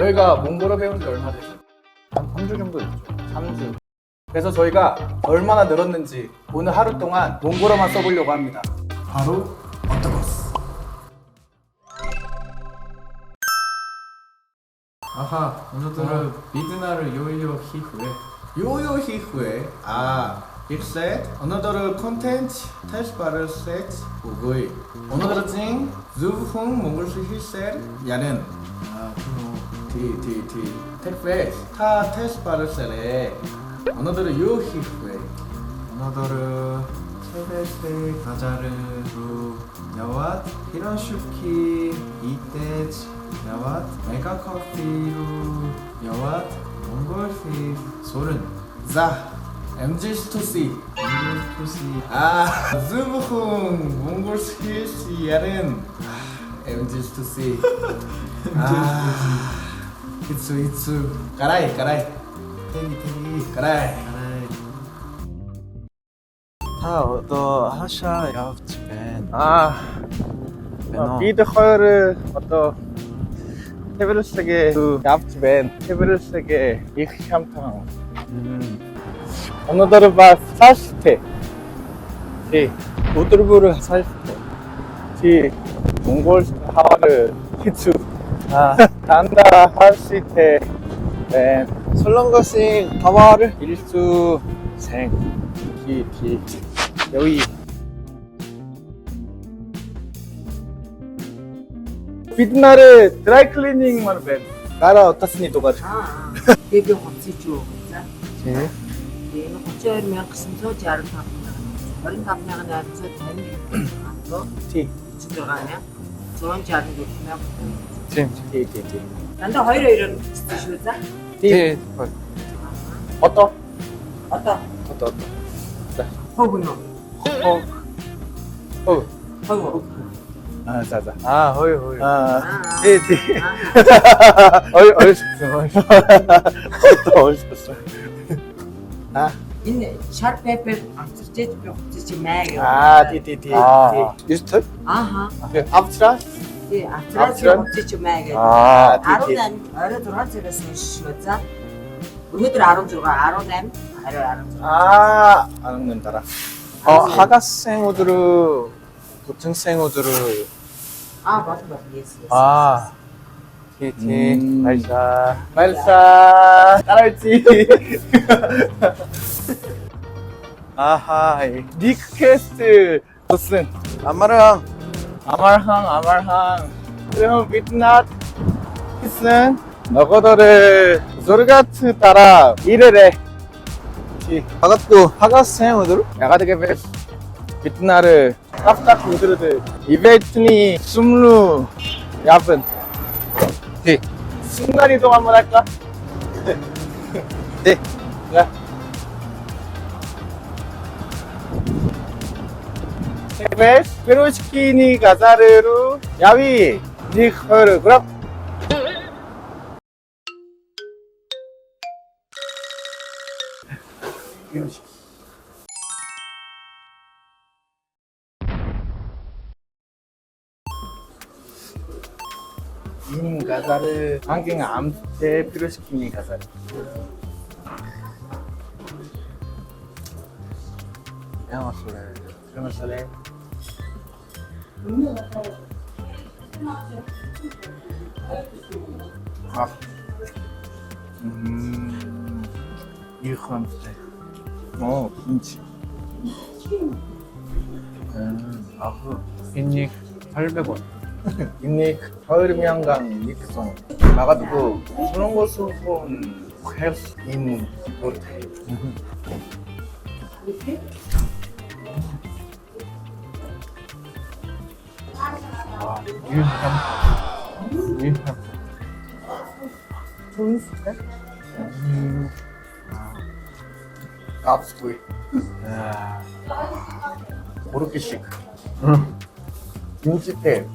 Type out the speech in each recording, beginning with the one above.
저희가 몽골어 배운 지 얼마 됐죠? 한 3주 정도 됐죠. 3주. 그래서 저희가 얼마나 늘었는지 오늘 하루 동안 몽골어만 써보려고 합니다. 바로 어떠거스. 아하, 오늘은 미드나를 요요히 후에 요요히 후에 ich said another content test 바를 set 우구이 another thing zuhung 몽골스 he said 야는 t 택배 타 테스트 바를 세레 another 요히 후에 오늘은 세베세 가자르루 야왓 히라슈키 이테지 야왓 메가커피루 야왓 몽골시 소른 자 MG2C 투시 zuhung 몽골스 he said은 MG2C 이츠 까라이 테기 까라이 다 어떠 하샤 야프치벤 Wie heute oder Tebelsege du gabst wenn Tebelsege ich hamtang 오늘은 봐 살스테 지 우드르부르 살스테 지 몽골 하와르 히츠 단다 할시테 벤 설렁거싱 하와를 일수 생 기 여기 비트나르 드라이클리닝만 벤 나라 어떻으니 도가 Беби хоцсон за. 네. Энэ 32,965 25,850 티 600 164 티. Дандаа 2-2-оор бичсэн шүү за. 네. 어떠? Одоо хөг нөө. Хөг. 자자. 허이 티. 어렸어. Энэ sharp paper авчирч би хуцаж маяг. 티. 리스트? Ааха. 앞트라? Тий, авчирч хуцаж маяг. 티. 18 орой 6 цагаас шүү за. Өнөөдөр 16, 18, орой 16. 안 따라. 하가생 오드르 보통생 오드르 맞아. Yes. 티 말자 말사 따라올지. 리퀘스트 무슨 아마랑 아말항 그럼 비트낫 히슨 너거더를 조르가트 따라 이래래 바가또 하가생 오드르 야가드게 베스 비트나르 깜짝 우드르드 이베트니 숨루 야분 순간이동 한번 할까? 네. 야. 베스 페로시키니 가자르루 야위 니허르 그럼 인 가자르 안경 암테 페로시키니 가자르 양아소래 그러면 설레 일χρ함스테 김치 아흐 빈닉 800원 인닉 가을미한강 닉송 나가지고 그런 거 수폰 헬스 인 못해 유향 톤스테 값스구이 고르키식 김치테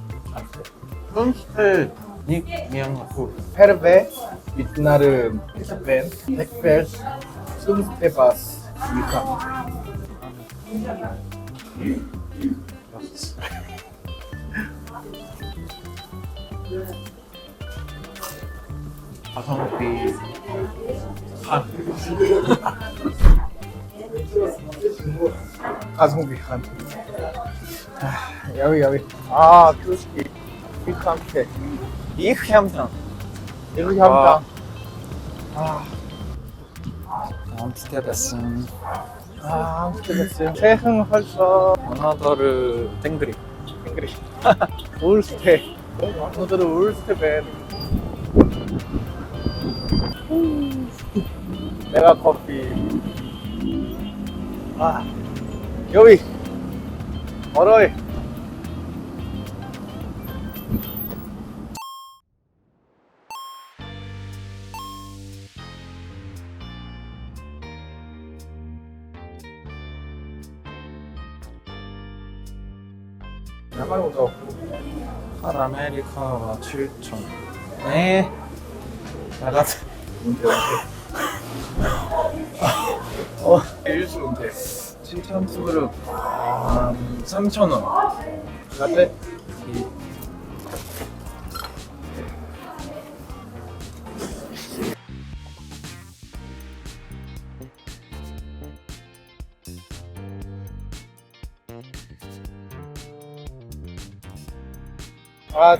쏜스테 닉 미양후 페르베 비트나르 피스펜 백페스 숨스테바스 이카 가성비 한. 가성비 한. 여기. 아, 뚜시. 이크함테. 이크함탕. 이크함탕. 암스테르다스. 암스테르다스. 세흥헐서. 어나더르 땡그리. 울스테. 어나더르 울스테벤. 내가 커피. 여기. 어로이. 야마노도 한 아메리카노 7,000. 네. 나가자. 운대. 일수 운대. 7,000 수그룹 3,000원. 라떼.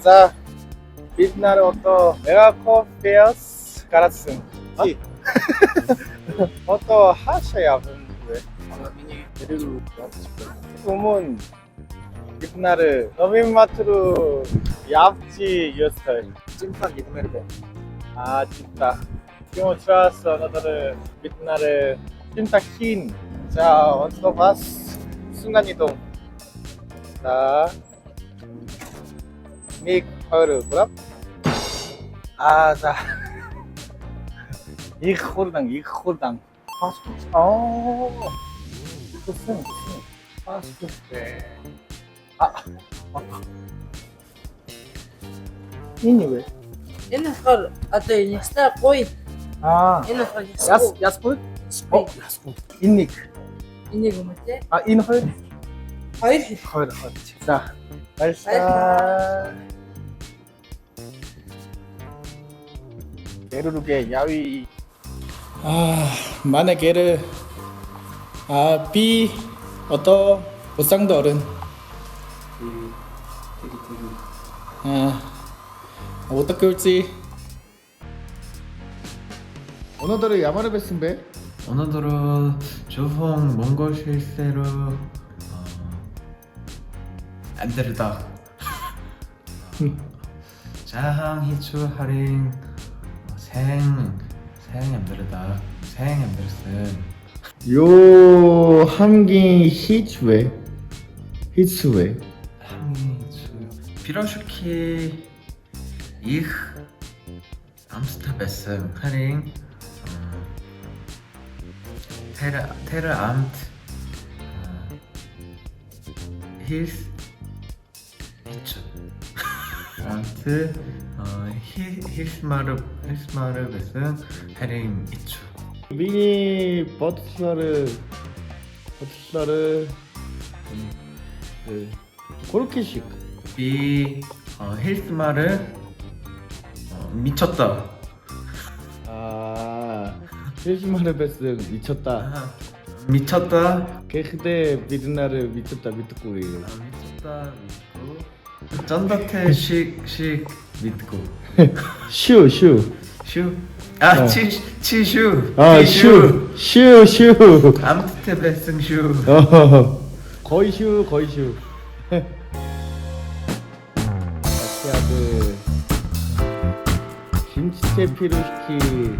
자, 빛나는 어떤 내가 커피어스 가라슨. 어떤 하셔야 분데. 그리고 소문 빛나를 너민마트로 얍지 유스터. 찐빵 이메르베. 진짜. 기모 트라스 너들을 빛나를 찐딱 흰. 자, 어떤 바스 순간이동. 자. 닉 허르 그럼? 자 이호르당 파스포트 무슨 파스포트 맞다 이니 왜? Энэ одоо ястаа гоё. Энэ 야스포? ясгүй. 인닉 Энийг юм те. 인헐? Хоёр хэл. 허르 자 발사 게르르게 야위 만에 게르 비 어떠 보상도 어른 어떻게 올지 오너들은 야마르 베슨베 오늘은 조홍 몽골 실세로 안데르다 자항 히추 할인 생 안데르다 생 안데르슨 요 함기 히츠웨 히츠웨 함기 히추 비로슈키 ih 암스타베슨 할인 테르 암트 힐스 히추 암트 힐스마르 베슨 할인 히추 미니 버트sla르 그렇게씩 비 힐스마르 미쳤다. 힐스마르 베슨 미쳤다 미쳤다. 그때 비드나르 미쳤다 밑고 미쳤다 믿고 쩐다테식 믿고 슈 슈 치슈 슈 암트테 베승 슈 거의 슈 아시아드 김치테 피루시키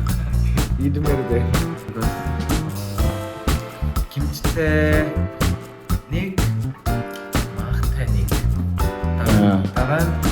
이드메르데 김치테 닉 마흐테 닉 다른